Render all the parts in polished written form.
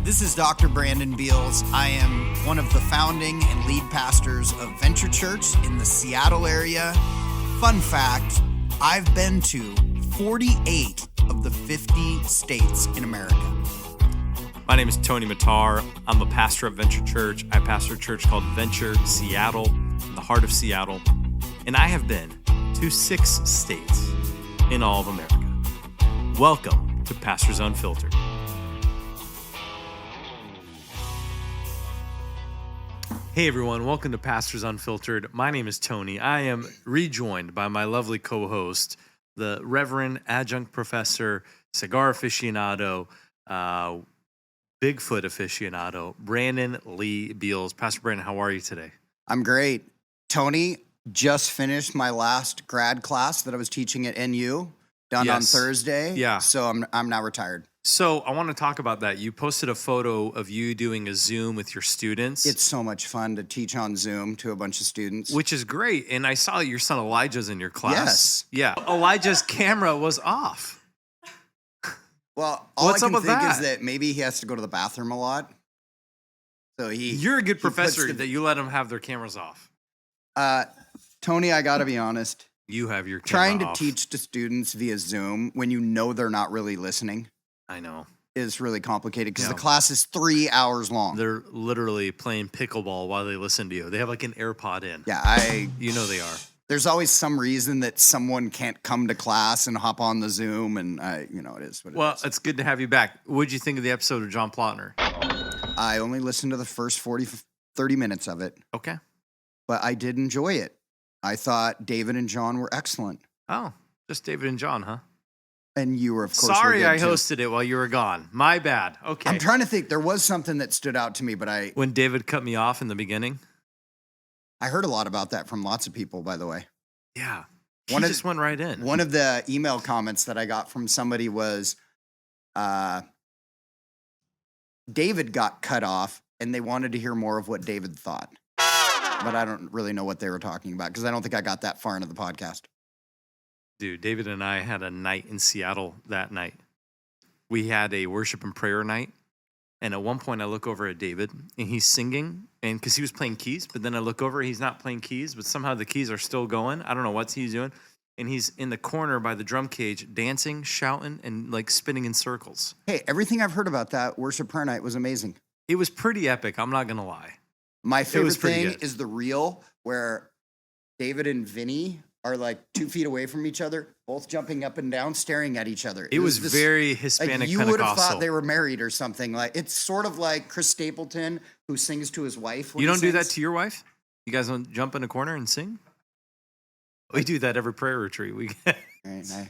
This is Dr. Brandon Beals. I am one of the founding and lead pastors of Venture Church in the Seattle area. Fun fact, I've been to 48 of the 50 states in America. My name is Tony Matar. I'm a pastor at Venture Church. I pastor a church called Venture Seattle, in the heart of Seattle. And I have been to 6 states in all of America. Welcome to Pastors Unfiltered. Hey everyone, welcome to Pastors Unfiltered. My name is Tony. I am rejoined by my lovely co-host, the Reverend Adjunct Professor, Cigar Aficionado, Bigfoot Aficionado, Brandon Lee Beals. Pastor Brandon, how are you today? I'm great. Tony, just finished my last grad class that I was teaching at NU, done on Thursday. Yeah. So I'm now retired. So I want to talk about that. You posted a photo of you doing a Zoom with your students. It's so much fun to teach on Zoom to a bunch of students. Which is great. And I saw your son Elijah's in your class. Yes. Yeah. Elijah's camera was off. Well, all What's I up can with think that? is that maybe he has to go to the bathroom a lot. So You're a good professor that you let them have their cameras off. Tony, I got to be honest. You have your camera Trying to off. teach to students via Zoom when you know they're not really listening I know. is really complicated because Yeah. the class is 3 hours long. They're literally playing pickleball while they listen to you. They have like an AirPod in. Yeah, You know they are. there's always some reason that someone can't come to class and hop on the Zoom, and it is what it Well, is. it's good to have you back. What did you think of the episode of John Plotner? I only listened to the first 30 minutes of it, Okay. but I did enjoy it. I thought David and John were excellent. Oh, just David and John, huh? And you were, of course, Sorry were good I too. hosted it while you were gone. My bad. Okay. I'm trying to think. There was something that stood out to me, but I When David cut me off in the beginning? heard a lot about that from lots of people, by the way. Yeah. One He of- just went right in. One of the email comments that I got from somebody was David got cut off and they wanted to hear more of what David thought. But I don't really know what they were talking about because I don't think I got that far into the podcast. Dude, David and I had a night in Seattle that night. We had a worship and prayer night. And at one point, I look over at David, and he's singing, and because he was playing keys, but then I look over, he's not playing keys, but somehow the keys are still going. I don't know what he's doing. And he's in the corner by the drum cage, dancing, shouting, and like spinning in circles. Hey, everything I've heard about that worship prayer night was amazing. It was pretty epic, I'm not going to lie. My favorite was pretty thing good. is the reel where David and Vinny are like 2 feet away from each other, both jumping up and down, staring at each other. It was this- very Hispanic Like you would have Pentecostal. thought they were married or something. Like it's sort of like Chris Stapleton who sings to his wife. when You he don't do that sings. to your wife? You guys don't jump in a corner and sing? We do that every prayer retreat. Right,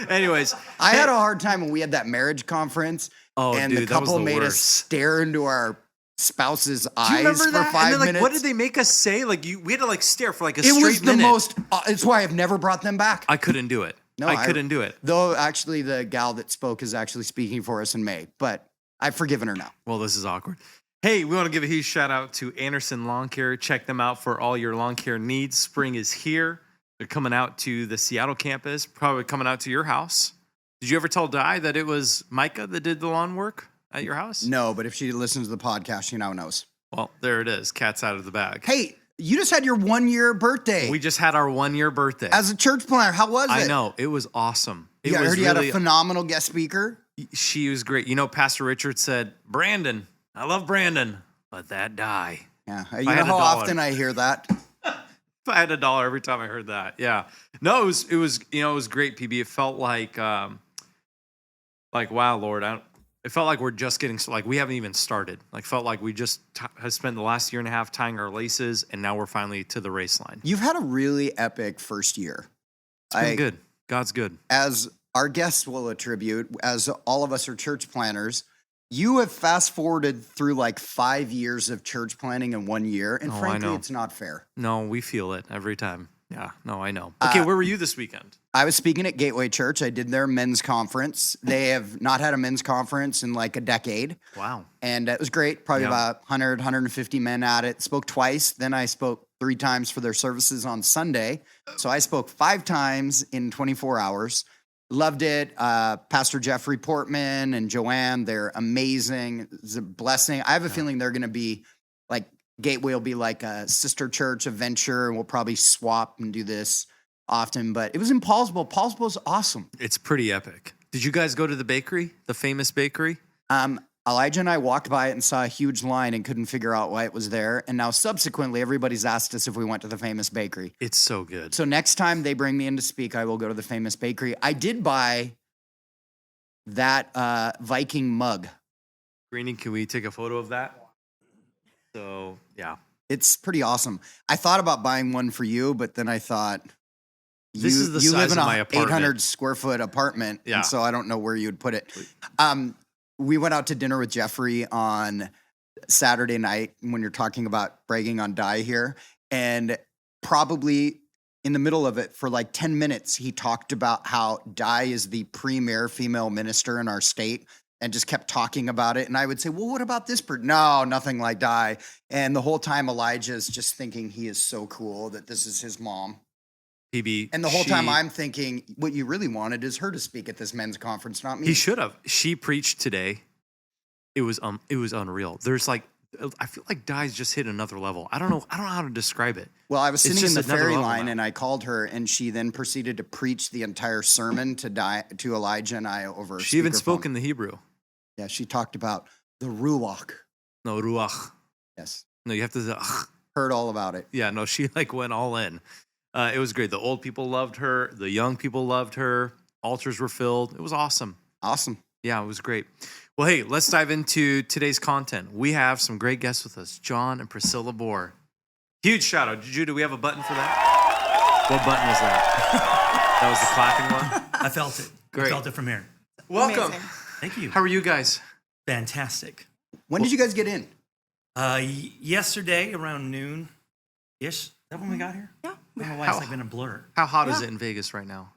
Anyways. I had a hard time when we had that marriage conference, Oh, and dude, the that was couple the made us worst. stare into our spouse's Do you eyes remember for that? 5 And then, like, minutes. what did they make us say? Like, we had to like stare for like a It straight was the minute. most. It's why I've never brought them back. I couldn't do it. No, I couldn't do it. Though actually, the gal that spoke is actually speaking for us in May, but I've forgiven her now. Well, this is awkward. Hey, we want to give a huge shout out to Anderson Lawn Care. Check them out for all your lawn care needs. Spring is here. They're coming out to the Seattle campus, probably coming out to your house. Did you ever tell Di that it was Micah that did the lawn work at your house? No, but if she listens to the podcast, she now knows. Well, there it is. Cat's out of the bag. Hey, you just had your 1-year birthday. We just had our 1-year birthday. As a church planner, how was it? I know. It was awesome. It Yeah, I was heard you really, had a phenomenal guest speaker. She was great. You know, Pastor Richard said, Brandon, I love Brandon, let that die. Yeah, I you know had how $1. often I hear that. If I had $1 every time I heard that. Yeah. No, it was great, PB. It felt like wow, Lord, it felt like we're just getting, like we haven't even started. Like felt like we just have spent the last year and a half tying our laces, and now we're finally to the race line. You've had a really epic first year. It's been good. God's good. As our guests will attribute, as all of us are church planners, you have fast forwarded through like 5 years of church planning in 1 year, and Oh, I frankly, know. it's not fair. No, we feel it every time. Yeah, no, I know. Okay, where were you this weekend? I was speaking at Gateway Church. I did their men's conference. They have not had a men's conference in like a decade. Wow. And it was great. Probably Yeah. about 100, 150 men at it. Spoke twice. Then I spoke 3 times for their services on Sunday. So I spoke 5 times in 24 hours. Loved it. Pastor Jeffrey Portman and Joanne, they're amazing. It's a blessing. I have a feeling they're going to be like, Gateway will be like a sister church of Venture, and we'll probably swap and do this often. But it was in Paulsville. Paulsville's awesome. It's pretty epic. Did you guys go to the bakery, the famous bakery? Elijah and I walked by it and saw a huge line and couldn't figure out why it was there. And now subsequently, everybody's asked us if we went to the famous bakery. It's so good. So next time they bring me in to speak, I will go to the famous bakery. I did buy that Viking mug. Greenie, can we take a photo of that? So, yeah. It's pretty awesome. I thought about buying one for you, but then I thought, This is the you size live in of my a apartment. 800 square foot apartment, Yeah. and so I don't know where you'd put it. We went out to dinner with Jeffrey on Saturday night when you're talking about bragging on Di here, and probably in the middle of it for like 10 minutes, he talked about how Di is the premier female minister in our state and just kept talking about it. And I would say, well, what about this person? No, nothing like Di. And the whole time Elijah's just thinking he is so cool that this is his mom. PB. And the whole time I'm thinking, what you really wanted is her to speak at this men's conference, not me. He should have. She preached today. It was unreal. There's like, I feel like Di's just hit another level. I don't know how to describe it. Well, I was It's sitting in just the another ferry level line now. and I called her, and she then proceeded to preach the entire sermon to Elijah and I over. She even speakerphone. spoke in the Hebrew. Yeah, she talked about the ruach. No, ruach. Yes, No, you have to. heard all about it. Yeah, no, she like went all in. It was great. The old people loved her. The young people loved her. Altars were filled. It was awesome. Awesome. Yeah, it was great. Well, hey, let's dive into today's content. We have some great guests with us, John and Priscilla Boore. Huge shout out. Jude, do we have a button for that? What button was that? That was the clapping one? I felt it. Great. I felt it from here. Welcome. Amazing. Thank you. How are you guys? Fantastic. When did you guys get in? Yesterday around noon-ish. Is that when we got here? Yeah. My life's like been a blur. How hot is Yeah. it in Vegas right now?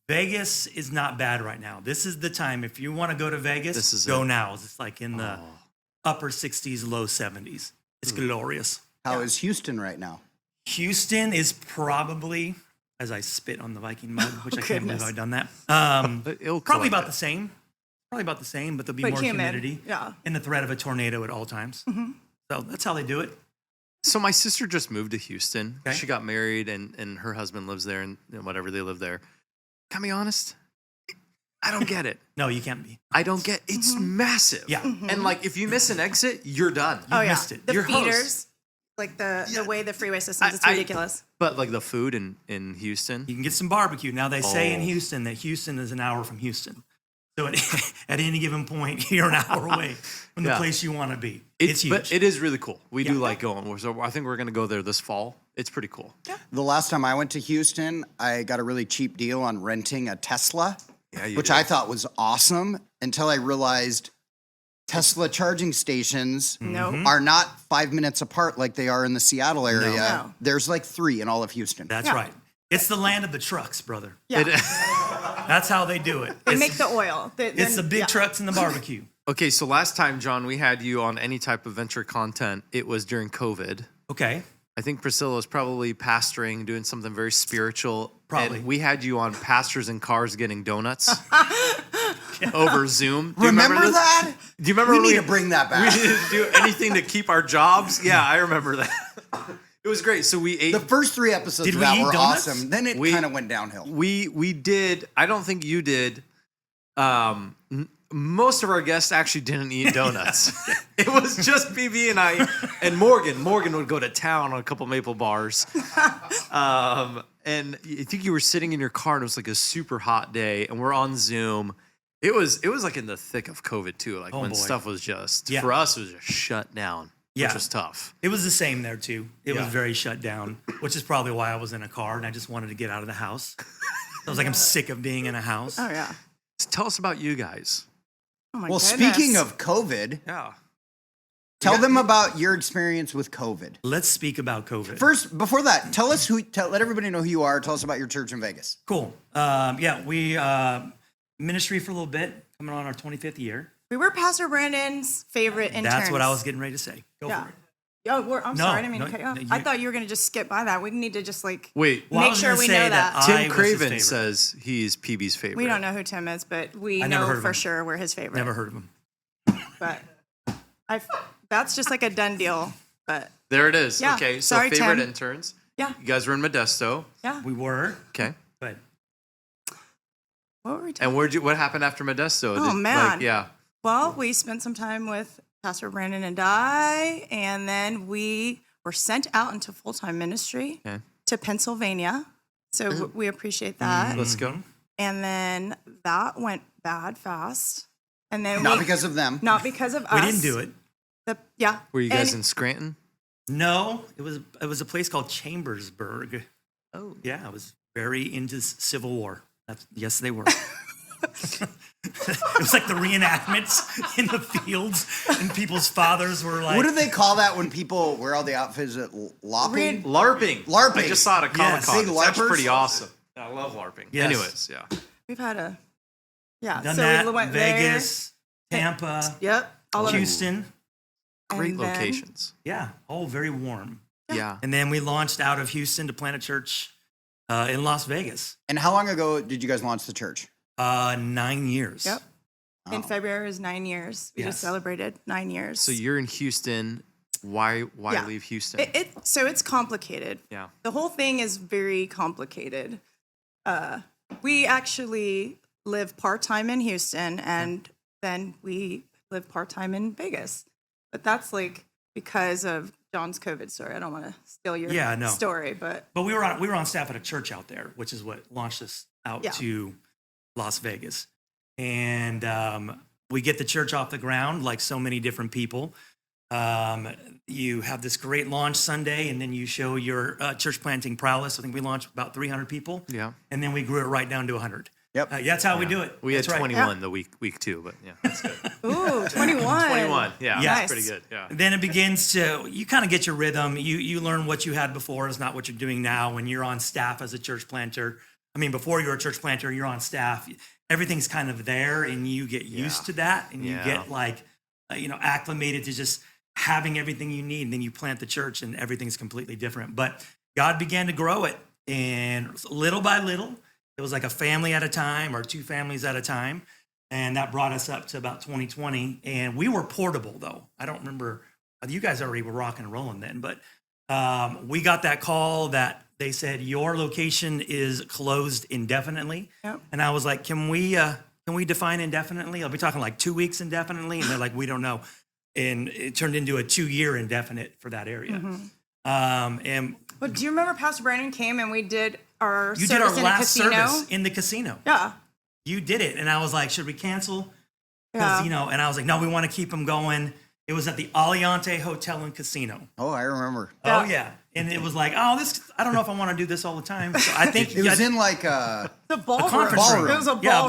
Vegas is not bad right now. This is the time. If you want to go to Vegas, This is go it. now. It's like in the upper 60s, low 70s. It's glorious. How is Houston right now? Houston is probably, as I spit on the Viking mug, which I can't believe goodness. I've done that. It'll Probably collect about it. the same. Probably about the same, but there'll be But more humid. humidity Yeah. and the threat of a tornado at all times. So that's how they do it. So my sister just moved to Houston. Okay. She got married, and her husband lives there, and whatever, they live there. Can I be honest? I don't get it. No, you can't be. I don't get. It's massive. Yeah. And like, if you miss an exit, you're done. Oh yeah. missed it. The Your host. feeders, like the way the freeway systems, it's I- ridiculous. But like the food in Houston. You can get some barbecue. Now, they say in Oh. Houston that Houston is an hour from Houston. So at any given point, you're an hour away from the Yeah. place you want to be. It's huge. But it is really cool. We do Yeah. like going. So I think we're going to go there this fall. It's pretty cool. The last time I went to Houston, I got a really cheap deal on renting a Tesla, Yeah, you which did. I thought was awesome until I realized Tesla charging stations No. are not 5 minutes apart like they are in the Seattle area. No. There's like 3 in all of Houston. That's Yeah. right. It's the land of the trucks, brother. Yeah. It- That's how they do it. They It's, make the oil. it's the big trucks and the barbecue. okay, so last time, John, we had you on any type of venture content. It was during COVID. Okay. I think Priscilla was probably pastoring, doing something very spiritual. Probably. And we had you on Pastors in Cars getting donuts over Zoom. Do you Remember this? that? Do you remember We when need to bring that we back. didn't do anything to keep our jobs? Yeah, I remember that. It was great. So we ate. The first 3 episodes Did of we that eat were donuts? awesome. Then it We- kind of went downhill. we did. I don't think you did. Most of our guests actually didn't eat donuts. It was just PB and I and Morgan. Morgan would go to town on a couple maple bars. And I think you were sitting in your car and it was like a super hot day and we're on Zoom. It was like in the thick of COVID too. Like Oh, when boy. stuff was just, Yeah. for us, it was just shut down, which Yeah. was tough. It was the same there, too. It Yeah. was very shut down, which is probably why I was in a car and I just wanted to get out of the house. I was like, I'm sick of being in a house. Oh yeah. So tell us about you guys. Oh my Well, goodness. speaking of COVID, Yeah. tell them about your experience with COVID. Let's speak about COVID. First, before that, let everybody know who you are. Tell us about your church in Vegas. Cool. We ministry for a little bit, coming on our 25th year. we were Pastor Brandon's favorite interns. That's what I was getting ready to say. Go Yeah. for it. Oh, I'm No, sorry. I didn't mean no, to cut you off. no, I thought you were going to just skip by that. We need to just like Wait, Well, I make was sure gonna we say know that. I Tim was his Craven favorite. says he's PB's favorite. We don't know who Tim is, but we I never heard know of for him. sure we're his favorite. Never heard of him. But that's just like a done deal. But There it is. Yeah. Okay, so Sorry, favorite Tim. interns. yeah, You guys were in Modesto. yeah. We were, Okay. but What were we talking? And what happened after Modesto? Oh, man. yeah. Well, we spent some time with Pastor Brandon and I, and then we were sent out into full-time ministry Okay. to Pennsylvania. So we appreciate that. Let's go. And then that went bad fast. And then Not because of them. not because of us. we didn't do it. Yeah. Were you guys And- in Scranton? No, it was a place called Chambersburg. Oh. Yeah, it was very into Civil War. Yes, they were. It was like the reenactments in the fields, and people's fathers were like, What do they call that when people wear all the outfits at lopping? LARPing. LARPing. I just saw it at Yes. Comic-Con. Big It's actually LARPers. pretty awesome. I love LARPing. Yes. Anyways, yeah. We've had a, yeah. done so that, we went Vegas, Tampa, there. Yep. All of it. Houston. Great And then- locations. Yeah, all very warm. Yeah. And then we launched out of Houston to plant a church in Las Vegas. And how long ago did you guys launch the church? 9 years. Yep. In Oh. February is 9 years. We just Yes. celebrated 9 years. So you're in Houston. Why Yeah. leave Houston? So it's complicated. yeah. The whole thing is very complicated. We actually live part-time in Houston, and then we live part-time in Vegas. But that's like because of John's COVID story. I don't want to steal your Yeah, no. story, but But we were on staff at a church out there, which is what launched us out Yeah. to Las Vegas. And we get the church off the ground like so many different people. You have this great launch Sunday, and then you show your church planting prowess. I think we launched about 300 people. Yeah. And then we grew it right down to 100. Yep. That's how we do it. We had That's right. 21 the week 2, but yeah, that's good. ooh, 21. 21. Yeah, Yeah. that's pretty good. Yeah. Then it begins to, you kind of get your rhythm. You learn what you had before is not what you're doing now when you're on staff as a church planter. I mean, before you're a church planter, you're on staff. Everything's kind of there, and you get used to that, and you Yeah. get like, acclimated to just having everything you need. And then you plant the church, and everything's completely different. But God began to grow it, and little by little, it was like a family at a time or 2 families at a time. And that brought us up to about 2020. And we were portable, though. I don't remember. You guys already were rocking and rolling then. But we got that call that they said, your location is closed indefinitely. Yep. And I was like, can we define indefinitely? I'll be talking like 2 weeks indefinitely. And they're like, we don't know. And it turned into a 2-year indefinite for that area. And But do you remember Pastor Brandon came and we did our you service did our in a last casino? service in the casino. Yeah. You did it. And I was like, should we cancel? Yeah. Because, and I was like, no, we want to keep them going. It was at the Aliante Hotel and Casino. Oh, I remember. Yeah. Oh, yeah. And it was like, I don't know if I want to do this all the time. So I think It was in like The ballroom. conference room. It was a ballroom. Yeah,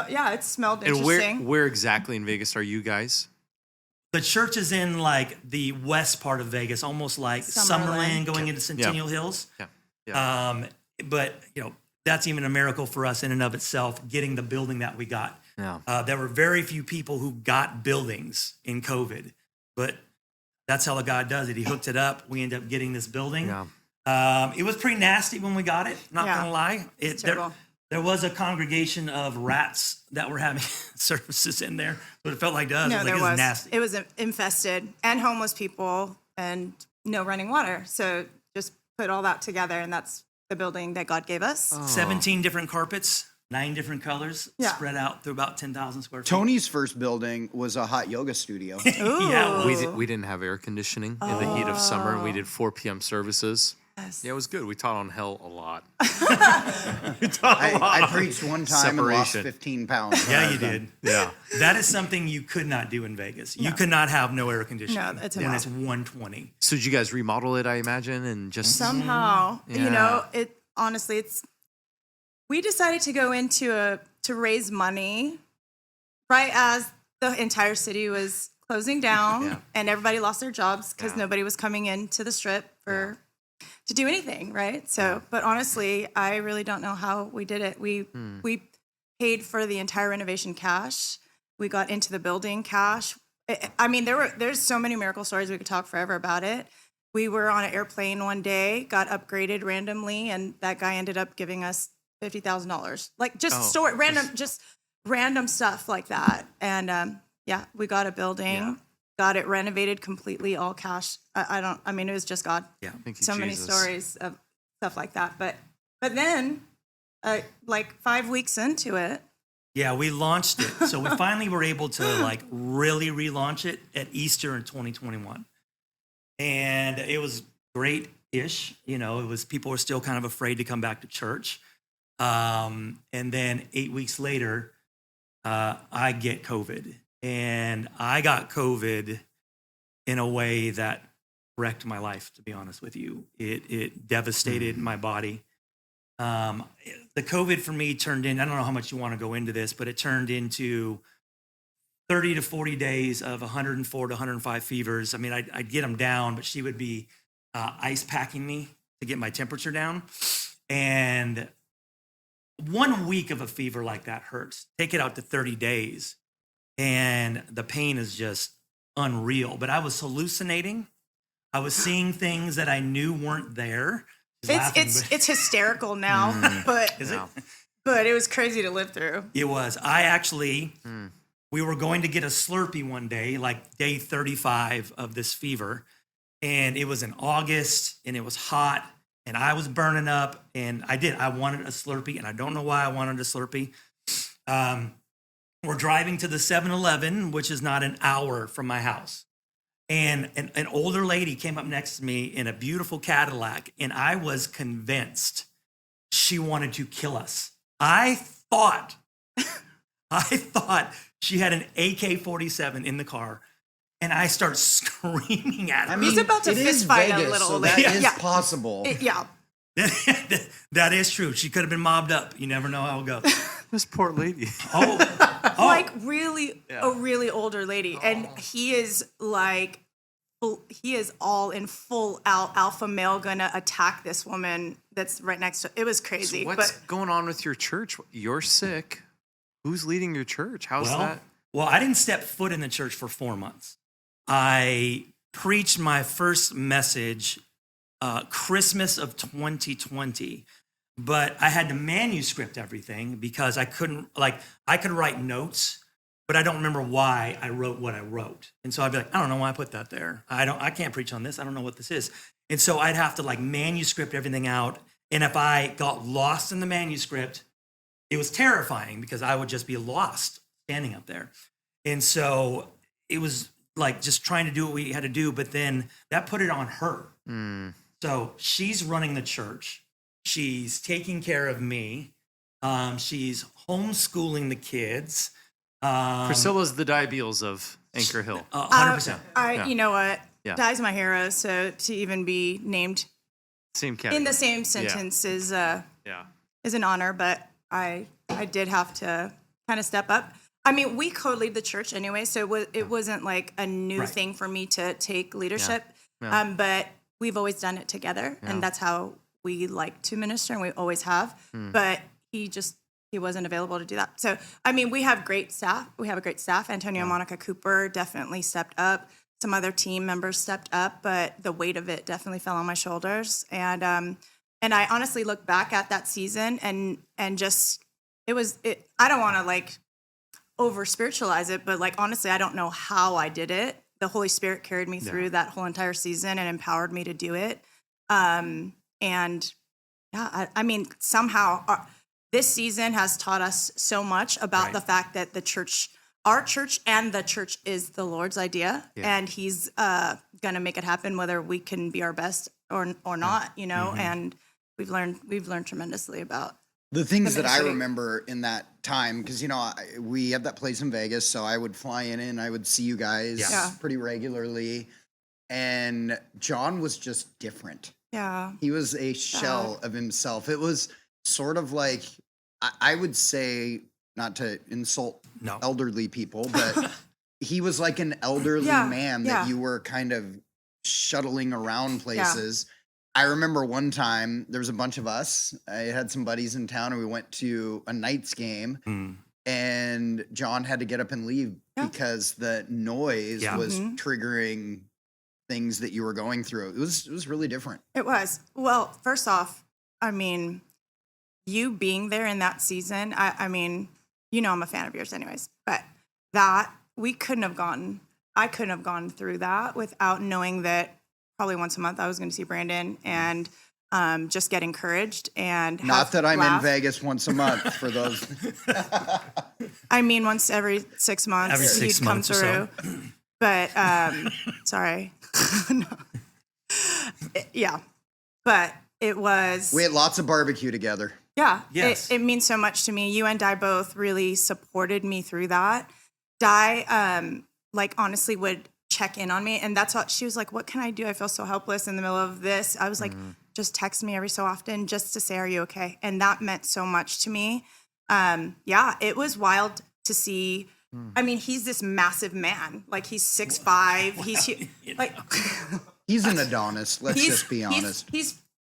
ballroom. It smelled And interesting. where exactly in Vegas are you guys? The church is in like the west part of Vegas, almost like Summerlin going into Centennial Hills. Yeah. Yeah. But, that's even a miracle for us in and of itself, getting the building that we got. Yeah. There were very few people who got buildings in COVID, but that's how God does it. He hooked it up. We ended up getting this building. Yeah. It was pretty nasty when we got it, not Yeah. going to lie. Terrible. There was a congregation of rats that were having services in there, but it felt like to us. No, It was there like, was. It's nasty. It was infested and homeless people and no running water. So just put all that together, and that's the building that God gave us. 17 different carpets, 9 different colors, Yeah. spread out through about 10,000 square feet. Tony's first building was a hot yoga studio. Ooh. Yeah, We didn't have air conditioning in the heat of summer, and we did 4 p.m. services. Yes. Yeah, it was good. We taught on hell a lot. I preached one time and lost Separation. 15 pounds. Yeah, you did. Yeah. That is something you could not do in Vegas. You could not have no air conditioning No, it's when a it's 120. So did you guys remodel it, I imagine, and just Somehow, Yeah. honestly, we decided to go into to raise money right as the entire city was closing down Yeah. and everybody lost their jobs because Yeah. nobody was coming into the strip to do anything, right? So, but honestly, I really don't know how we did it. We paid for the entire renovation cash. We got into the building cash. I mean, there's so many miracle stories. We could talk forever about it. We were on an airplane one day, got upgraded randomly, and that guy ended up giving us $50,000. Like just random stuff like that. And we got a building, got it renovated completely, all cash. I mean, it was just God. Yeah. Thank you, So many Jesus. stories of stuff like that. But then, like 5 weeks into it, Yeah, we launched it. So we finally were able to like really relaunch it at Easter in 2021. And it was great-ish. You know, it was, people were still kind of afraid to come back to church. And then 8 weeks later, I get COVID. And I got COVID in a way that wrecked my life, to be honest with you. It devastated my body. The COVID for me turned in, I don't know how much you want to go into this, but it turned into 30 to 40 days of 104 to 105 fevers. I mean, I'd get them down, but she would be ice packing me to get my temperature down. And 1 week of a fever like that hurts. Take it out to 30 days. And the pain is just unreal. But I was hallucinating. I was seeing things that I knew weren't there. it's hysterical now, but Is it? but it was crazy to live through. It was. I actually, we were going to get a Slurpee one day, like day 35 of this fever. And it was in August and it was hot and I was burning up and I wanted a Slurpee and I don't know why I wanted a Slurpee. We're driving to the 7-Eleven, which is not an hour from my house. And an older lady came up next to me in a beautiful Cadillac, and I was convinced she wanted to kill us. I thought she had an AK-47 in the car, and I start screaming at her. He's about to it is fist fight a Vegas, little so lady. that is Yeah. possible. That is true. She could have been mobbed up. You never know how it goes. This poor lady. Like really a really older lady, and he is all in full out alpha male, gonna attack this woman that's right next to. It was crazy. So what's but going on with your church? You're sick. Who's leading your church? How's that? Well, I didn't step foot in the church for 4 months. I preached my first message Christmas of 2020. But I had to manuscript everything because I couldn't, I could write notes, but I don't remember why I wrote what I wrote. And so I'd be like, I don't know why I put that there. I can't preach on this. I don't know what this is. And so I'd have to manuscript everything out. And if I got lost in the manuscript, it was terrifying because I would just be lost standing up there. And so it was just trying to do what we had to do, but then that put it on her. So she's running the church. She's taking care of me. She's homeschooling the kids. Priscilla's the Diabeles of Anchor Hill. 100%. You know what? Yeah. Di's my hero. So to even be named Same category. in the same sentence is an honor. But I did have to kind of step up. I mean, we co-lead the church anyway, so it wasn't like a new thing for me to take leadership. Yeah. But we've always done it together, and that's how we like to minister, and we always have. But he wasn't available to do that. So, I mean, we have great staff. We have a great staff. Antonio and Monica Cooper definitely stepped up. Some other team members stepped up, but the weight of it definitely fell on my shoulders. And I honestly look back at that season and just I don't want to over spiritualize it, but honestly, I don't know how I did it. The Holy Spirit carried me through that whole entire season and empowered me to do it. I mean, somehow this season has taught us so much about the fact that our church and the church is the Lord's idea, and He's going to make it happen, whether we can be our best or not, you know. And we've learned tremendously about The things that I ministry. remember in that time, because, we have that place in Vegas, so I would fly in and I would see you guys pretty regularly. And John was just different. Yeah. He was a shell of himself. It was sort of like, I would say, not to insult elderly people, but he was like an elderly man that you were kind of shuttling around places. I remember one time there was a bunch of us. I had some buddies in town and we went to a Knights game and John had to get up and leave because the noise was triggering things that you were going through. It was really different. It was. Well, first off, I mean, you being there in that season, I mean, you know I'm a fan of yours anyways, but that I couldn't have gone through that without knowing that probably once a month I was going to see Brandon and just get encouraged and not that I'm laugh. in Vegas once a month for those. I mean, once every 6 months, Every 6 he'd come months or through. so. But sorry, no. Yeah, but it was. We had lots of barbecue together. Yeah, Yes. it means so much to me. You and Di both really supported me through that. Di, like, honestly would check in on me, and that's what she was like, what can I do? I feel so helpless in the middle of this. I was like, just text me every so often just to say, are you okay? And that meant so much to me. Yeah, it was wild to see. I mean, he's this massive man. Like, he's 6'5". He's like, He's an Adonis. Let's just be honest.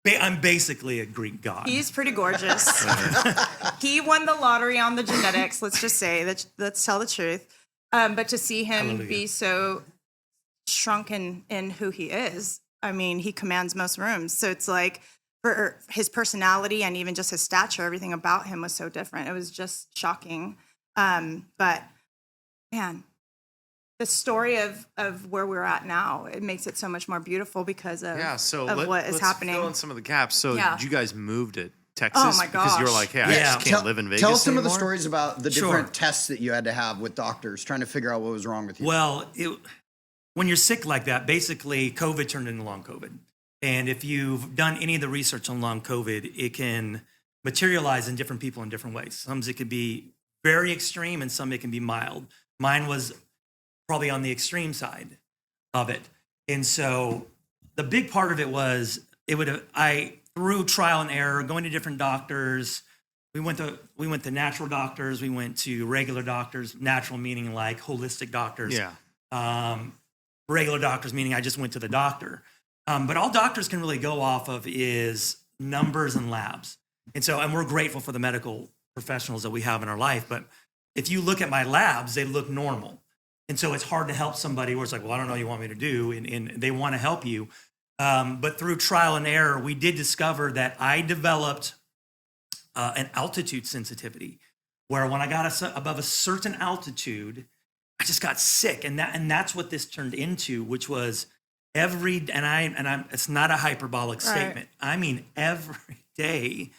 I'm basically a Greek god. He's pretty gorgeous. He won the lottery on the genetics. Let's just say that. Let's tell the truth. But to see him be so shrunken in who he is, I mean, he commands most rooms. So it's like, for his personality and even just his stature, everything about him was so different. It was just shocking. But man, the story of where we're at now, it makes it so much more beautiful because of, what is happening. Let's fill in some of the gaps. So Yeah. you guys moved to Texas Oh my because you were gosh. like, hey, I just can't live in Vegas Tell us some anymore. of the stories about the Sure. different tests that you had to have with doctors trying to figure out what was wrong with you. Well, when you're sick like that, basically COVID turned into long COVID. And if you've done any of the research on long COVID, it can materialize in different people in different ways. Some it could be very extreme and some it can be mild. Mine was probably on the extreme side of it. And so the big part of it was through trial and error, going to different doctors. We went to natural doctors, we went to regular doctors, natural meaning like holistic doctors. Yeah. Regular doctors meaning I just went to the doctor. But all doctors can really go off of is numbers and labs. And we're grateful for the medical professionals that we have in our life. But if you look at my labs, they look normal. And so it's hard to help somebody where it's like, well, I don't know what you want me to do. And they want to help you. But through trial and error, we did discover that I developed an altitude sensitivity where when I got above a certain altitude, I just got sick. And that's what this turned into, which was it's not a hyperbolic statement. I mean, every day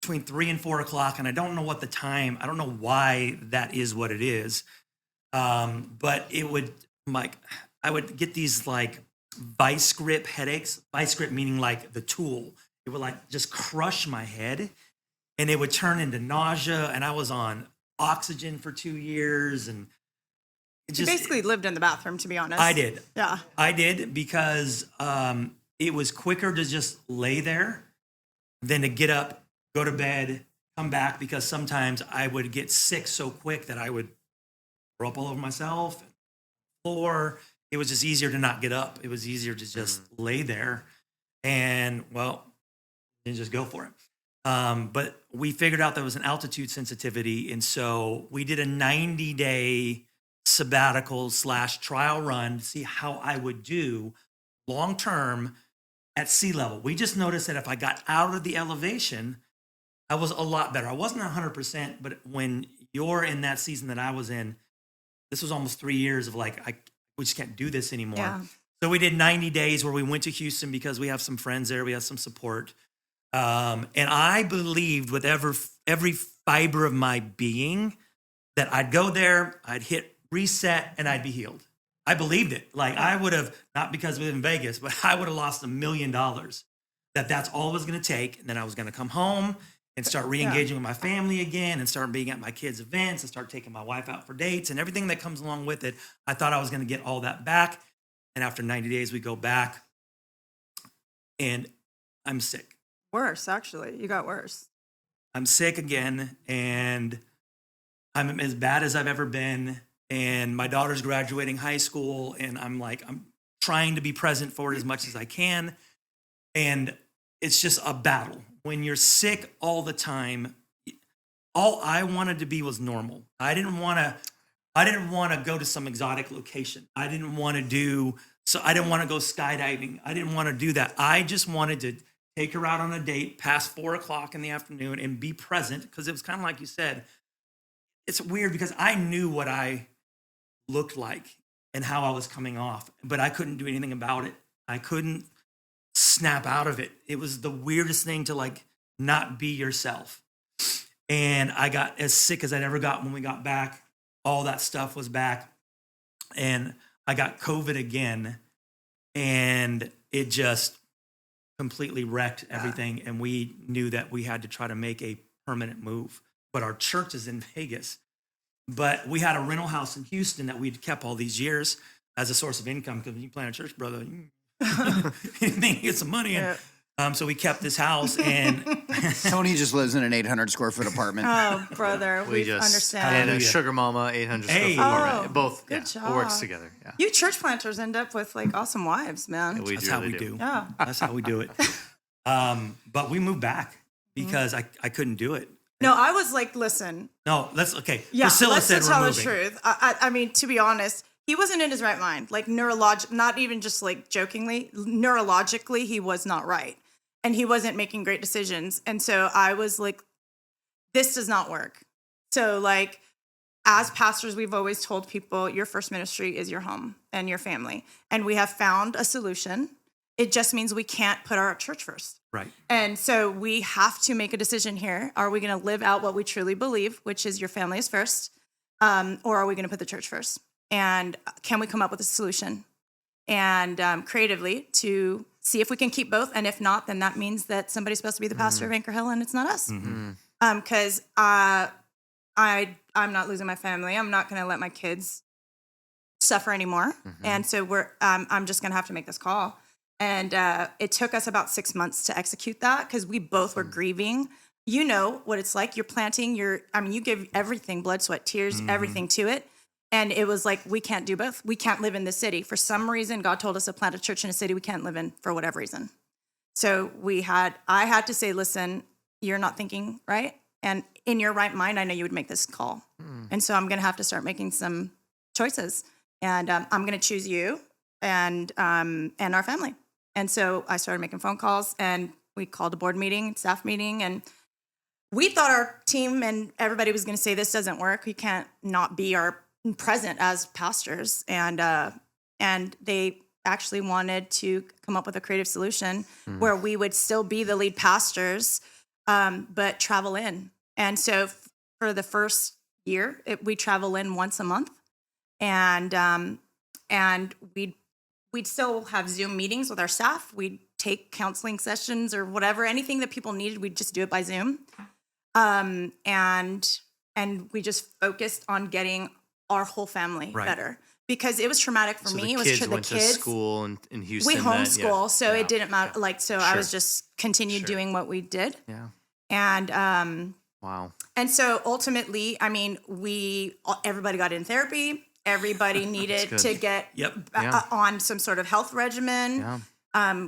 between 3 and 4 o'clock, and I don't know what the time, I don't know why that is what it is. But I would get these like vice grip headaches, vice grip meaning like the tool. It would like just crush my head and it would turn into nausea. And I was on oxygen for 2 years. And You basically lived in the bathroom, to be honest. I did. Yeah. I did because it was quicker to just lay there than to get up, go to bed, come back, because sometimes I would get sick so quick that I would throw up all over myself, or it was just easier to not get up. It was easier to just lay there and, well, and just go for it. But we figured out there was an altitude sensitivity. And so we did a 90-day sabbatical / trial run to see how I would do long-term at sea level. We just noticed that if I got out of the elevation, I was a lot better. I wasn't 100%, but when you're in that season that I was in, this was almost 3 years of like, we just can't do this anymore. Yeah. So we did 90 days where we went to Houston because we have some friends there. We have some support. And I believed with every fiber of my being that I'd go there, I'd hit reset, and I'd be healed. I believed it. Like I would have, not because we live in Vegas, but I would have lost $1 million. That's all it was going to take. And then I was going to come home and start re-engaging with my family again and start being at my kids' events and start taking my wife out for dates and everything that comes along with it. I thought I was going to get all that back. And after 90 days, we go back and I'm sick. Worse, actually. You got worse. I'm sick again and I'm as bad as I've ever been. And my daughter's graduating high school and I'm trying to be present for it as much as I can. And it's just a battle. When you're sick all the time, all I wanted to be was normal. I didn't want to go to some exotic location. I didn't want to go skydiving. I didn't want to do that. I just wanted to take her out on a date past 4:00 in the afternoon and be present, because it was kind of like you said. It's weird because I knew what I looked like and how I was coming off, but I couldn't do anything about it. I couldn't snap out of it. It was the weirdest thing to like not be yourself. And I got as sick as I'd ever got when we got back. All that stuff was back. And I got COVID again, and it just completely wrecked everything. And we knew that we had to try to make a permanent move. But our church is in Vegas. But we had a rental house in Houston that we'd kept all these years as a source of income, because when you plant a church, brother, you get some money in. So we kept this house, and Tony just lives in an 800 square foot apartment. Oh, brother, we just understand. And a Sugar Mama 800 square foot apartment. Both good job. works together. Yeah. You church planters end up with like awesome wives, man. Yeah, that's how we do. Yeah. That's how we do it. But we moved back because I couldn't do it. No, I was like, listen. No, okay. Yeah, Priscilla let's said tell we're the moving. truth. I mean, to be honest, he wasn't in his right mind. Like not even just like jokingly, neurologically, he was not right. And he wasn't making great decisions. And so I was like, this does not work. So like, as pastors, we've always told people your first ministry is your home and your family. And we have found a solution. It just means we can't put our church first. Right. And so we have to make a decision here. Are we going to live out what we truly believe, which is your family is first? Or are we going to put the church first? And can we come up with a solution? And creatively to see if we can keep both. And if not, then that means that somebody's supposed to be the pastor of Anchor Hill and it's not us. Because I'm not losing my family. I'm not going to let my kids suffer anymore. And so I'm just going to have to make this call. And it took us about 6 months to execute that because we both were grieving. You know what it's like. You're planting you give everything, blood, sweat, tears, everything to it. And it was like, we can't do both. We can't live in this city. For some reason, God told us to plant a church in a city we can't live in for whatever reason. So I had to say, listen, you're not thinking right. And in your right mind, I know you would make this call. And so I'm going to have to start making some choices. And I'm going to choose you and our family. And so I started making phone calls, and we called a board meeting, staff meeting, and we thought our team and everybody was going to say, this doesn't work. We can't not be present as pastors. And they actually wanted to come up with a creative solution where we would still be the lead pastors, but travel in. And so for the first year, we travel in once a month, and we'd still have Zoom meetings with our staff. We'd take counseling sessions or whatever, anything that people needed, we'd just do it by Zoom. And we just focused on getting our whole family better, because it was traumatic for me. It was kids the went to school in Houston. We homeschool, so it didn't matter. Like, so I Sure. was just continued doing what we did. Yeah. And Wow. and so ultimately, I mean, everybody got in therapy. Everybody needed to get on some sort of health regimen,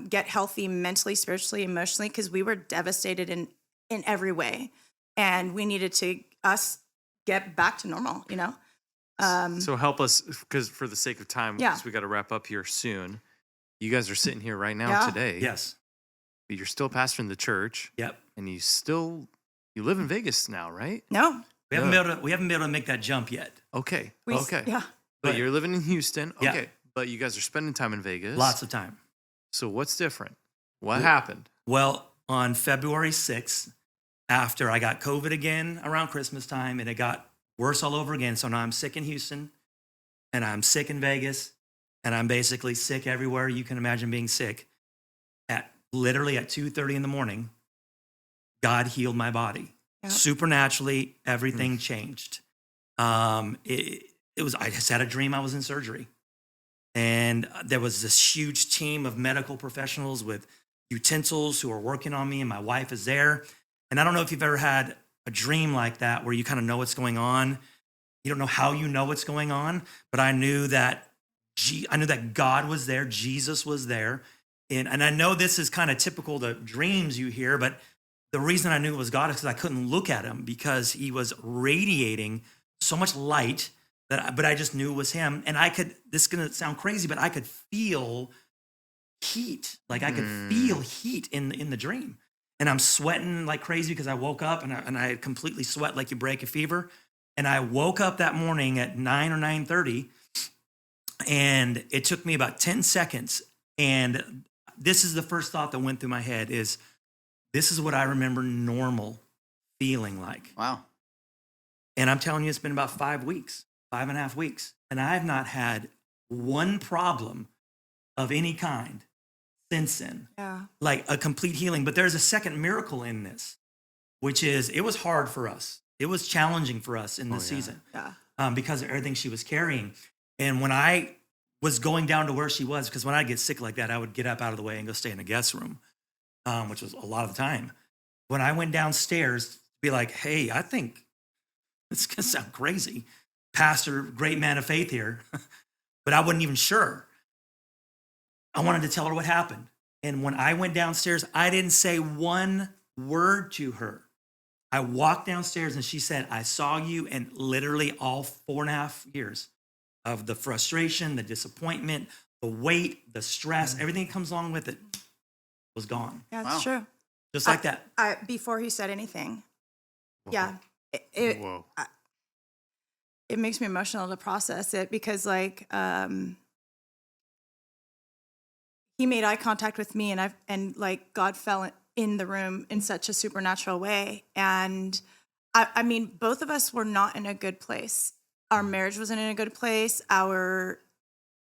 get healthy mentally, spiritually, emotionally, because we were devastated in every way. And we needed to get back to normal, you know? So help us, because for the sake of time, because we got to wrap up here soon. You guys are sitting here right now today. Yes. But you're still pastoring the church. Yep. And you live in Vegas now, right? No. We haven't been able to make that jump yet. Okay. Yeah. But you're living in Houston. Yeah. Okay. But you guys are spending time in Vegas. Lots of time. So what's different? What happened? Well, on February 6th, after I got COVID again around Christmas time, and it got worse all over again. So now I'm sick in Houston, and I'm sick in Vegas, and I'm basically sick everywhere you can imagine being sick. Literally at 2:30 in the morning, God healed my body. Yep. Supernaturally, everything changed. I just had a dream I was in surgery. And there was this huge team of medical professionals with utensils who are working on me, and my wife is there. And I don't know if you've ever had a dream like that where you kind of know what's going on. You don't know how you know what's going on, but I knew that God was there, Jesus was there. And I know this is kind of typical to dreams you hear, but the reason I knew it was God is because I couldn't look at him because he was radiating so much light but I just knew it was him. And this is going to sound crazy, but I could feel heat. Like I could feel heat in the dream. And I'm sweating like crazy because I woke up and I completely sweat like you break a fever. And I woke up that morning at 9 or 9:30, and it took me about 10 seconds. And this is the first thought that went through my head is, this is what I remember normal feeling like. Wow. And I'm telling you, it's been about 5 weeks, 5.5 weeks. And I have not had one problem of any kind since then. Yeah. Like a complete healing. But there's a second miracle in this, which is it was hard for us. It was challenging for us in this season because of everything she was carrying. And when I was going down to where she was, because when I get sick like that, I would get up out of the way and go stay in the guest room, which was a lot of the time. When I went downstairs to be like, hey, I think it's going to sound crazy. Pastor, great man of faith here. But I wasn't even sure. I wanted to tell her what happened. And when I went downstairs, I didn't say one word to her. I walked downstairs and she said, I saw you, and literally all 4.5 years of the frustration, the disappointment, the weight, the stress, everything that comes along with it was gone. Yeah, that's true. Just like that. Before he said anything. Whoa. Yeah. Whoa. It makes me emotional to process it because like, he made eye contact with me and like God fell in the room in such a supernatural way. And I mean, both of us were not in a good place. Our marriage wasn't in a good place.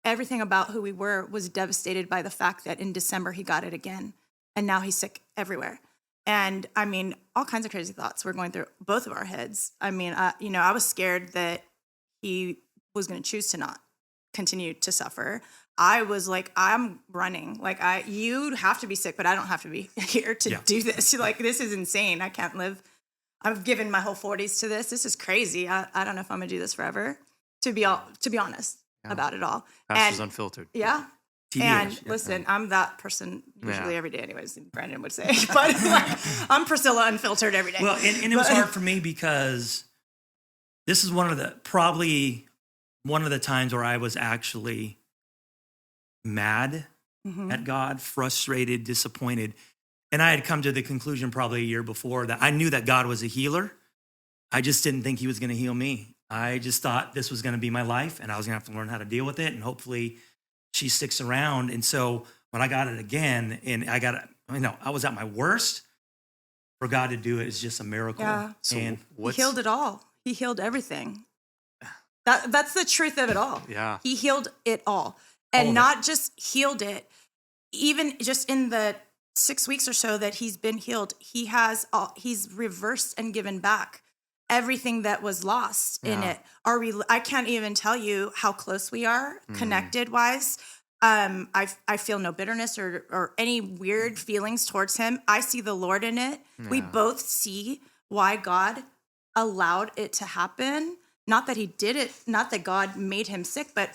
Everything about who we were was devastated by the fact that in December he got it again. And now he's sick everywhere. And I mean, all kinds of crazy thoughts were going through both of our heads. I mean, I was scared that he was going to choose to not continue to suffer. I was like, I'm running. Like, you'd have to be sick, but I don't have to be here to do this. Like, this is insane. I can't live. I've given my whole 40s to this. This is crazy. I don't know if I'm gonna do this forever. To be honest about it all. Pastors Unfiltered. Yeah. TBH. And listen, I'm that person usually every day, anyways. Brandon would say, but like, I'm Priscilla Unfiltered every day. Well, and it was hard for me because this is probably one of the times where I was actually mad at God, frustrated, disappointed. And I had come to the conclusion probably a year before that I knew that God was a healer. I just didn't think he was going to heal me. I just thought this was going to be my life and I was going to have to learn how to deal with it. And hopefully she sticks around. And so when I got it again and I was at my worst, for God to do it is just a miracle. Yeah. So he healed it all. He healed everything. That's the truth of it all. Yeah. He healed it all. And not just healed it, even just in the 6 weeks or so that he's been healed, he's reversed and given back everything that was lost in it. I can't even tell you how close we are connected wise. I feel no bitterness or any weird feelings towards him. I see the Lord in it. Yeah. We both see why God allowed it to happen. Not that he did it, not that God made him sick, but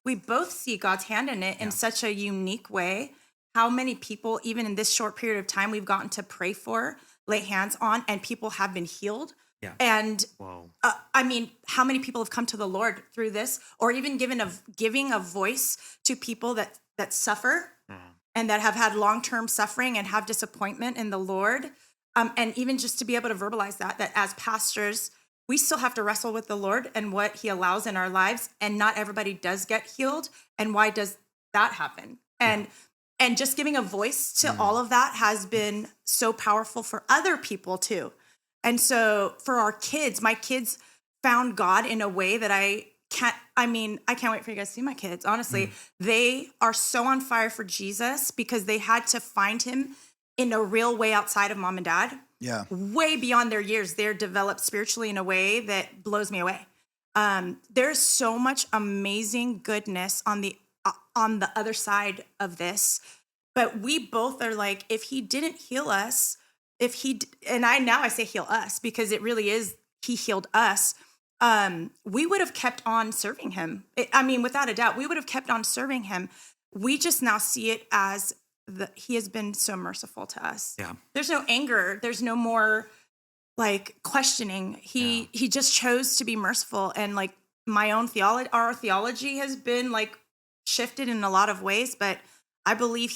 we both see God's hand in it in such a unique way. How many people, even in this short period of time, we've gotten to pray for, lay hands on, and people have been healed. Yeah. And I mean, how many people have come to the Lord through this, or even giving a voice to people that suffer and that have had long-term suffering and have disappointment in the Lord. And even just to be able to verbalize that as pastors, we still have to wrestle with the Lord and what he allows in our lives. And not everybody does get healed. And why does that happen? And just giving a voice to all of that has been so powerful for other people too. And so for our kids, my kids found God in a way that I can't wait for you guys to see my kids. Honestly, they are so on fire for Jesus because they had to find him in a real way outside of mom and dad. Yeah. Way beyond their years. They're developed spiritually in a way that blows me away. There's so much amazing goodness on the other side of this. But we both are like, if he didn't heal us, I say heal us because it really is, he healed us. We would have kept on serving him. Without a doubt, we would have kept on serving him. We just now see it as he has been so merciful to us. Yeah. There's no anger. There's no more like questioning. He just chose to be merciful. And like my own our theology has been like shifted in a lot of ways, but I believe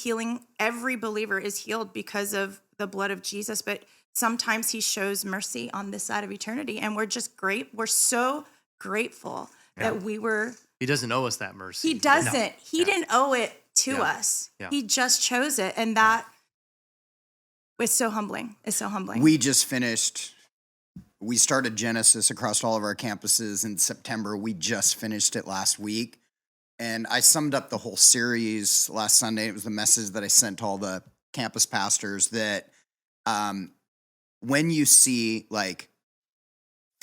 every believer is healed because of the blood of Jesus. But sometimes he shows mercy on this side of eternity. And we're just we're so grateful that He doesn't owe us that mercy. He doesn't. No. He didn't owe it to us. Yeah. He just chose it. And that was so humbling. It's so humbling. We started Genesis across all of our campuses in September. We just finished it last week. And I summed up the whole series last Sunday. It was the message that I sent to all the campus pastors that when you see like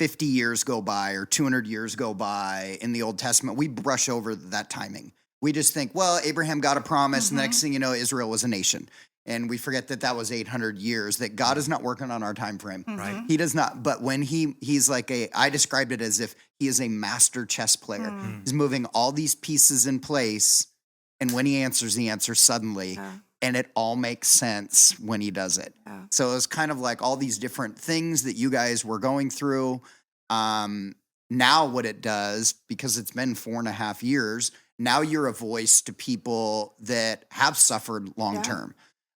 50 years go by or 200 years go by in the Old Testament, we brush over that timing. We just think, well, Abraham got a promise, and the next thing you know, Israel was a nation. And we forget that was 800 years, that God is not working on our time frame. Right. He does not. But when he's like I described it as if he is a master chess player. He's moving all these pieces in place. And when he answers suddenly. Yeah. And it all makes sense when he does it. Yeah. So it was kind of like all these different things that you guys were going through. Now what it does, because it's been 4.5 years, now you're a voice to people that have suffered long term.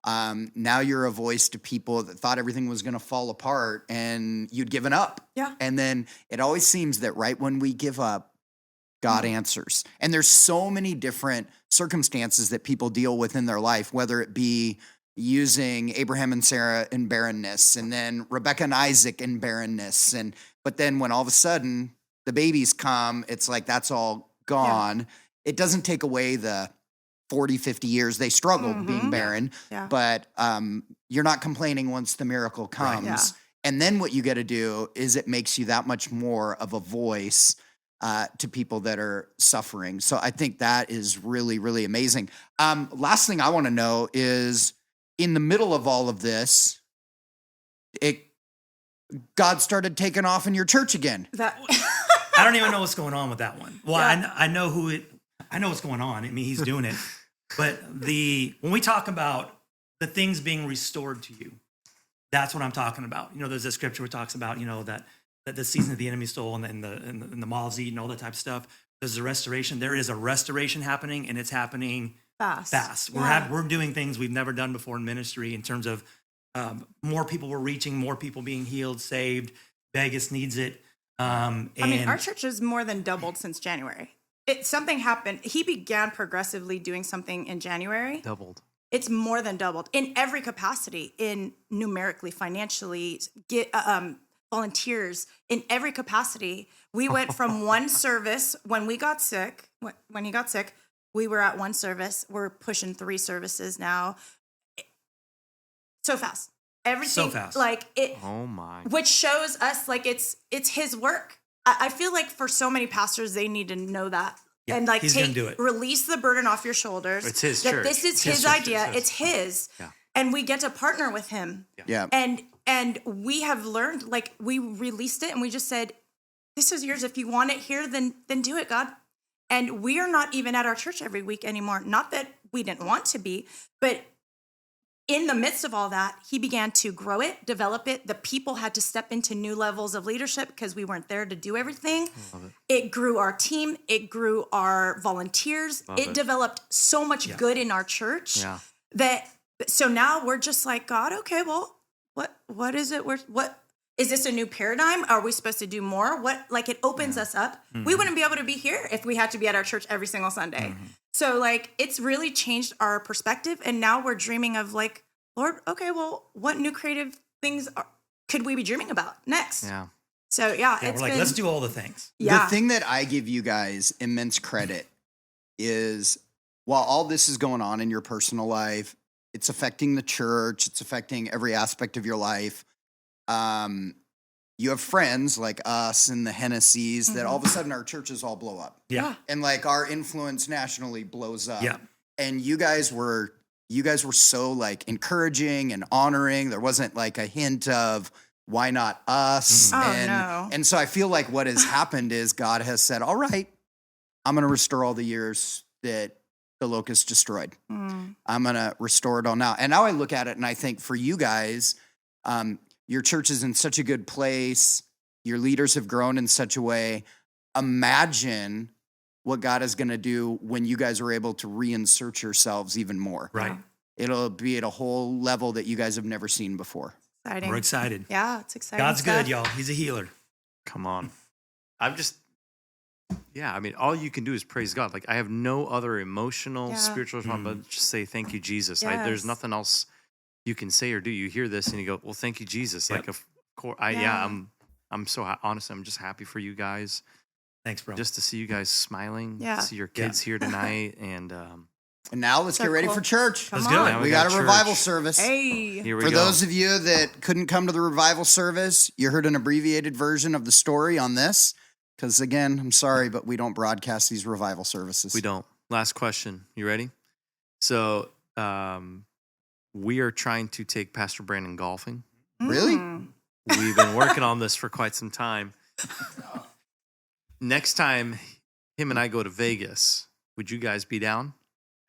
Now you're a voice to people that thought everything was going to fall apart and you'd given up. Yeah. And then it always seems that right when we give up, God answers. And there's so many different circumstances that people deal with in their life, whether it be using Abraham and Sarah in barrenness, and then Rebecca and Isaac in barrenness. But then when all of a sudden the babies come, it's like that's all gone. Yeah. It doesn't take away the 40, 50 years they struggled being barren, but you're not complaining once the miracle comes. Right. Yeah. And then what you got to do is it makes you that much more of a voice to people that are suffering. So I think that is really, really amazing. Last thing I want to know is, in the middle of all of this, God started taking off in your church again. I don't even know what's going on with that one. Well, I know I know what's going on. I mean, he's doing it. But when we talk about the things being restored to you, that's what I'm talking about. You know, there's a scripture where it talks about, you know, that the season that the enemy stole and the moths eat and all that type of stuff. There's a restoration. There is a restoration happening, and it's happening fast. We're doing things we've never done before in ministry in terms of more people we're reaching, more people being healed, saved. Vegas needs it. I mean, our church has more than doubled since January. Something happened. He began progressively doing something in January. Doubled. It's more than doubled in every capacity, in numerically, financially, volunteers, in every capacity. We went from one service when he got sick, we were at one service. We're pushing 3 services now. So fast. Everything, so fast. Like it. Oh my. Which shows us like it's his work. I feel like for so many pastors, they need to know that. Yeah, and like he's gonna do it. Release the burden off your shoulders. It's his that church. This is his idea. It's his. Yeah. And we get to partner with him. Yeah. And we have learned, like, we released it and we just said, this is yours. If you want it here, then do it, God. And we are not even at our church every week anymore. Not that we didn't want to be, but in the midst of all that, he began to grow it, develop it. The people had to step into new levels of leadership because we weren't there to do everything. It grew our team. It grew our volunteers. It developed so much good in our church so now we're just like, God, okay, well, what is it? What is this, a new paradigm? Are we supposed to do more? It opens us up. Mm-hmm. We wouldn't be able to be here if we had to be at our church every single Sunday. Mm-hmm. So like, it's really changed our perspective. And now we're dreaming of like, Lord, okay, well, what new creative things could we be dreaming about next? Yeah. So we're like, let's do all the things. Yeah. The thing that I give you guys immense credit is, while all this is going on in your personal life, it's affecting the church, it's affecting every aspect of your life. You have friends like us and the Hennessy's that all of a sudden our churches all blow up. Yeah. And like our influence nationally blows up. Yeah. And you guys were so like encouraging and honoring. There wasn't like a hint of why not us. And so I feel like what has happened is God has said, all right, I'm going to restore all the years that the locust destroyed. I'm going to restore it all now. And now I look at it and I think for you guys, your church is in such a good place. Your leaders have grown in such a way. Imagine what God is going to do when you guys are able to reinsert yourselves even more. Right. It'll be at a whole level that you guys have never seen before. Exciting. We're excited. Yeah, it's exciting. God's stuff. good, y'all. He's a healer. Come on. I mean, all you can do is praise God. Like, I have no other emotional, spiritual response, but just say, thank you, Jesus. Yes. There's nothing else you can say or do. You hear this and you go, well, thank you, Jesus. Yep. Like, of course, I'm so honestly, I'm just happy for you guys. Thanks, bro. Just to see you guys smiling, Yeah. see your kids here tonight. And now let's So get ready cool. for church. Let's Come go. on. Now We got a church. revival service. Hey. Here we For go. those of you that couldn't come to the revival service, you heard an abbreviated version of the story on this. Because again, I'm sorry, but we don't broadcast these revival services. We don't. Last question. You ready? So we are trying to take Pastor Brandon golfing. Really? We've been working on this for quite some time. Next time him and I go to Vegas, would you guys be down?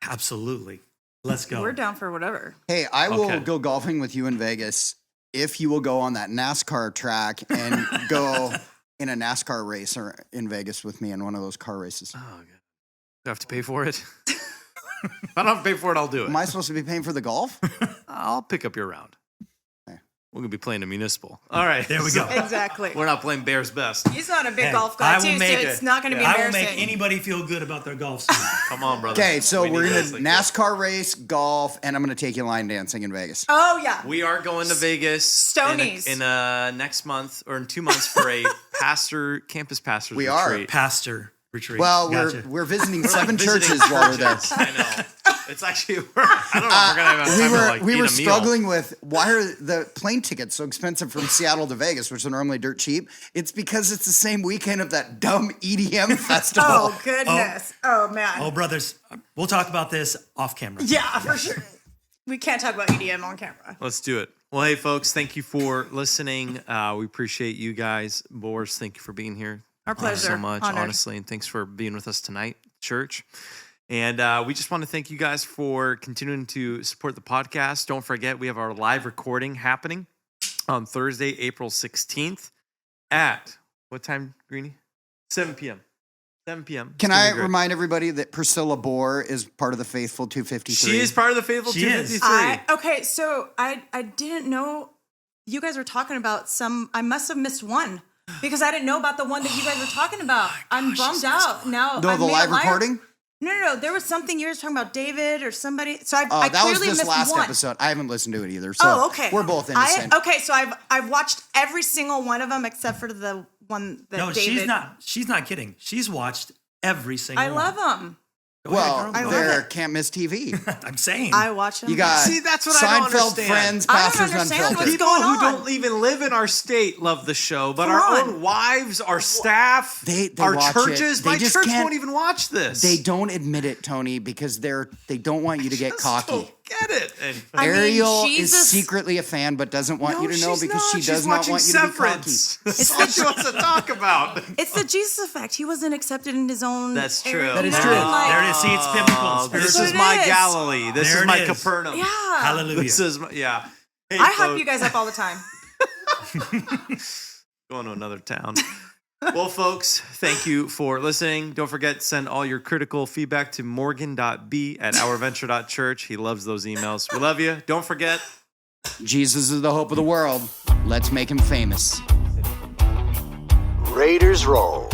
Absolutely. Let's go. We're down for whatever. Hey, I will Okay. go golfing with you in Vegas if you will go on that NASCAR track and go in a NASCAR race or in Vegas with me in one of those car races. Oh, God. Do I have to pay for it? If I don't have to pay for it, I'll do it. Am I supposed to be paying for the golf? I'll pick up your round. Okay. We're going to be playing a municipal. All right. There we go. Exactly. We're not playing Bears Best. He's not a big Hey, golf guy, I will too, so make it's not going to be I will embarrassing. make anybody feel good about their golf swing. Come on, brother. Okay, so We we're need in a guys like NASCAR race, golf, and I'm going to take you line dancing in Vegas. Oh, yeah. We are going to Vegas Stonies. in next month or in 2 months for a campus pastors We are. retreat. Pastor retreat. Well, Gotcha. we're visiting We're like 7 visiting churches while we're there. I know. It's actually, I don't know if we're going to have time to like we eat were a meal. struggling with why are the plane tickets so expensive from Seattle to Vegas, which are normally dirt cheap. It's because it's the same weekend of that dumb EDM festival. Oh, goodness. Oh, man. Oh, brothers, we'll talk about this off camera. Yeah, for sure. We can't talk about EDM on camera. Let's do it. Well, hey, folks, thank you for listening. We appreciate you guys. Boris, thank you for being here. Our Thank you pleasure. so much, Honored. honestly, and thanks for being with us tonight, church. And we just want to thank you guys for continuing to support the podcast. Don't forget, we have our live recording happening on Thursday, April 16th at what time, Greenie? 7 p.m. 7 p.m. Can It's gonna I be great. remind everybody that Priscilla Boore is part of the Faithful 253? She is part of the Faithful She is. 253. Okay, so I didn't know you guys were talking about some. I must have missed one because I didn't know about the one that you guys were talking about. I'm bummed out now. No, I the made a live liar- recording? No. There was something you were talking about David or somebody. So I Oh, that was clearly this missed last one. episode. I haven't listened to it either. So Oh, okay. we're both innocent. Okay, so I've watched every single one of them except for the one that No, David. she's not kidding. She's watched every single I love one. them. Go ahead, Well, girl. I love they're it. can't miss TV. I'm saying. I watch them. You got See, that's what I don't Seinfeld understand. Friends, I don't Pastors understand Unfiltered. what's People going who on? don't even live in our state love the show, but Come our on. own wives, our staff, They our watch churches, it. They my just church can't- won't even watch this. They don't admit it, Tony, because they don't want you to get Just cocky. don't get it. And I mean, Ariel is Jesus- secretly a fan, but doesn't want no, you to know she's because not. she She's does not watching want you to be Severance. cocky. That's all she wants to talk about. It's the Jesus effect. He wasn't accepted in his own. That's true. area. That is You know, true. like- There it is. See, it's biblical. This Spiritual. is what my it is. Galilee. This There is it my is. Capernaum. Yeah. Hallelujah. This is my, yeah. Hey, I hype folks. you guys up all the time. Going to another town. Well, folks, thank you for listening. Don't forget to send all your critical feedback to morgan.b@ourventure.church. He loves those emails. We love you. Don't forget. Jesus is the hope of the world. Let's make him famous. Raiders roll.